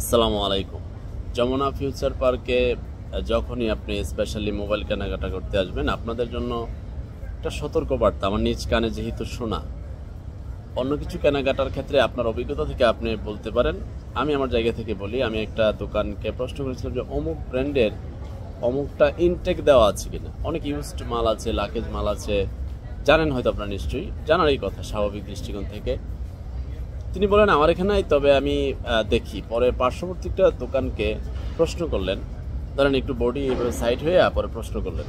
আসসালামু আলাইকুম। যমুনা ফিউচার পার্কে যখনই আপনি স্পেশালি মোবাইল কেনাকাটা করতে আসবেন, আপনাদের জন্য একটা সতর্কবার্তা আমার নিজ কানে যেহেতু শোনা। অন্য কিছু কেনাকাটার ক্ষেত্রে আপনার অভিজ্ঞতা থেকে আপনি বলতে পারেন, আমি আমার জায়গা থেকে বলি। আমি একটা দোকানকে প্রশ্ন করেছিলাম যে অমুক ব্র্যান্ডের অমুকটা ইনটেক দেওয়া আছে কিনা। অনেক ইউজড মাল আছে, লাকেজ মাল আছে, জানেন হয়তো আপনারা, নিশ্চয়ই জানারই কথা স্বাভাবিক দৃষ্টিকোণ থেকে। তিনি বলেন আমার এখানে নাই, তবে আমি দেখি। পরে পার্শ্ববর্তী একটা দোকানকে প্রশ্ন করলেন, ধরেন একটু বডি এভাবে সাইড হয়ে পরে প্রশ্ন করলেন।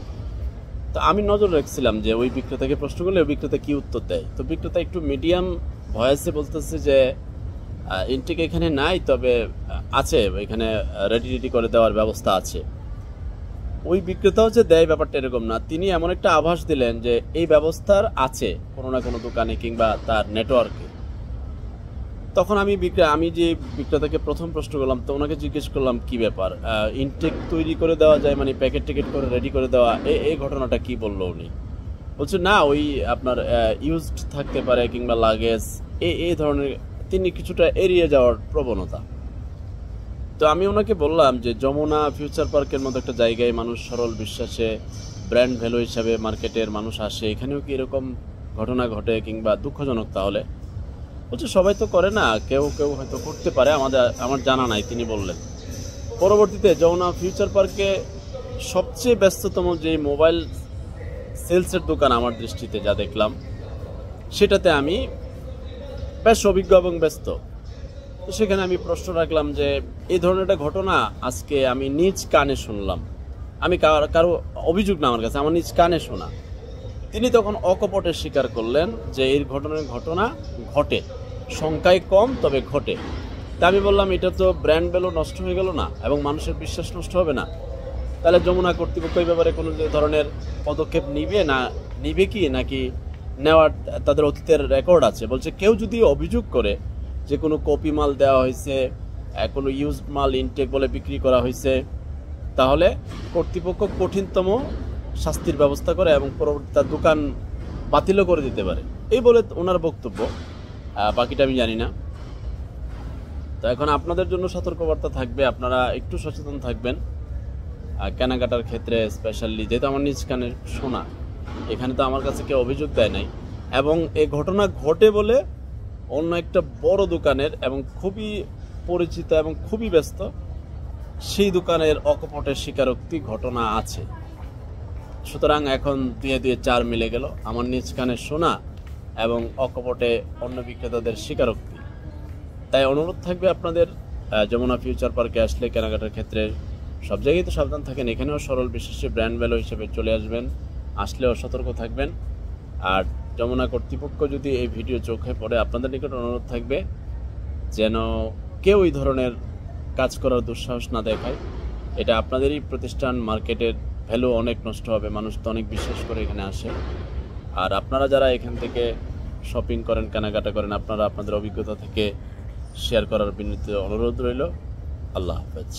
তো আমি নজর রাখছিলাম যে ওই বিক্রেতাকে প্রশ্ন করলে ওই বিক্রেতা কি উত্তর দেয়। তো বিক্রেতা একটু মিডিয়াম ভয়েসে বলতেছে যে ইনটেক এখানে নাই, তবে আছে, এখানে রেডি করে দেওয়ার ব্যবস্থা আছে। ওই বিক্রেতাও যে দেয় ব্যাপারটা এরকম না, তিনি এমন একটা আভাস দিলেন যে এই ব্যবস্থার আছে কোনো না কোনো দোকানে কিংবা তার নেটওয়ার্কে। তখন আমি যে বিক্রেতাকে প্রথম প্রশ্ন করলাম, তো ওনাকে জিজ্ঞেস করলাম কি ব্যাপার, ইনটেক তৈরি করে দেওয়া যায়, মানে প্যাকেট টিকেট করে রেডি করে দেওয়া, এই ঘটনাটা কি বললো উনি। বলছে না, ওই আপনার ইউজড থাকতে পারে কিংবা লাগেজ, এই ধরনের। তিনি কিছুটা এড়িয়ে যাওয়ার প্রবণতা। তো আমি ওনাকে বললাম যে যমুনা ফিউচার পার্কের মতো একটা জায়গায় মানুষ সরল বিশ্বাসে ব্র্যান্ড ভ্যালু হিসাবে মার্কেটের মানুষ আসে, এখানেও কি এরকম ঘটনা ঘটে কিংবা দুঃখজনক তাহলে? বলছে সবাই তো করে না, কেউ কেউ হয়তো করতে পারে, আমার জানা নাই, তিনি বললেন। পরবর্তীতে যমুনা ফিউচার পার্কে সবচেয়ে ব্যস্ততম যে মোবাইল সেলসের দোকান আমার দৃষ্টিতে যা দেখলাম, সেটাতে আমি বেশ অভিজ্ঞ এবং ব্যস্ত। তো সেখানে আমি প্রশ্ন রাখলাম যে এই ধরনের একটা ঘটনা আজকে আমি নিজ কানে শুনলাম। আমি কারো অভিযোগ না, আমার কাছে আমার নিজ কানে শোনা। তিনি তখন অকপটে স্বীকার করলেন যে এই ঘটনা ঘটে, সংখ্যায় কম তবে ঘটে। তা আমি বললাম এটা তো ব্র্যান্ড ভ্যালু নষ্ট হয়ে গেল না, এবং মানুষের বিশ্বাস নষ্ট হবে না? তাহলে যমুনা কর্তৃপক্ষ এই ব্যাপারে কোনো ধরনের পদক্ষেপ নিবে কি, নাকি নেওয়ার তাদের অতীতের রেকর্ড আছে? বলছে কেউ যদি অভিযোগ করে যে কোনো কপি মাল দেওয়া হয়েছে, কোনো ইউজড মাল ইনটেক বলে বিক্রি করা হয়েছে, তাহলে কর্তৃপক্ষ কঠিনতম শাস্তির ব্যবস্থা করে এবং পরবর্তী তার দোকান বাতিলও করে দিতে পারে, এই বলে ওনার বক্তব্য। বাকিটা আমি জানি না। তো এখন আপনাদের জন্য সতর্কবার্তা থাকবে, আপনারা একটু সচেতন থাকবেন কেনাকাটার ক্ষেত্রে, স্পেশালি যেহেতু আমার নিজ কানে শোনা। এখানে তো আমার কাছে কেউ অভিযোগ দেয় নাই, এবং এই ঘটনা ঘটে বলে অন্য একটা বড় দোকানের এবং খুবই পরিচিত এবং খুবই ব্যস্ত সেই দোকানের অকপটের স্বীকারোক্তি ঘটনা আছে। সুতরাং এখন দুয়ে দুয়ে চার মিলে গেল, আমার নিজ কানে শোনা এবং অকপটে অন্য বিক্রেতাদের স্বীকারোক্তি। তাই অনুরোধ থাকবে আপনাদের, যমুনা ফিউচার পার্কে আসলে কেনাকাটার ক্ষেত্রে সব জায়গায় তো সাবধান থাকেন, এখানেও সরল বিশ্বাসে ব্র্যান্ড ভ্যালু হিসেবে চলে আসবেন, আসলেও সতর্ক থাকবেন। আর যমুনা কর্তৃপক্ষ যদি এই ভিডিও চোখে পড়ে, আপনাদের নিকট অনুরোধ থাকবে যেন কেউ এই ধরনের কাজ করার দুঃসাহস না দেখায়। এটা আপনাদেরই প্রতিষ্ঠান, মার্কেটের ভ্যালু অনেক নষ্ট হবে, মানুষ তো অনেক বিশ্বাস করে এখানে আসে। আর আপনারা যারা এখান থেকে শপিং করেন, কেনাকাটা করেন, আপনারা আপনাদের অভিজ্ঞতা থেকে শেয়ার করার বিনীত অনুরোধ রইল। আল্লাহ হাফেজ।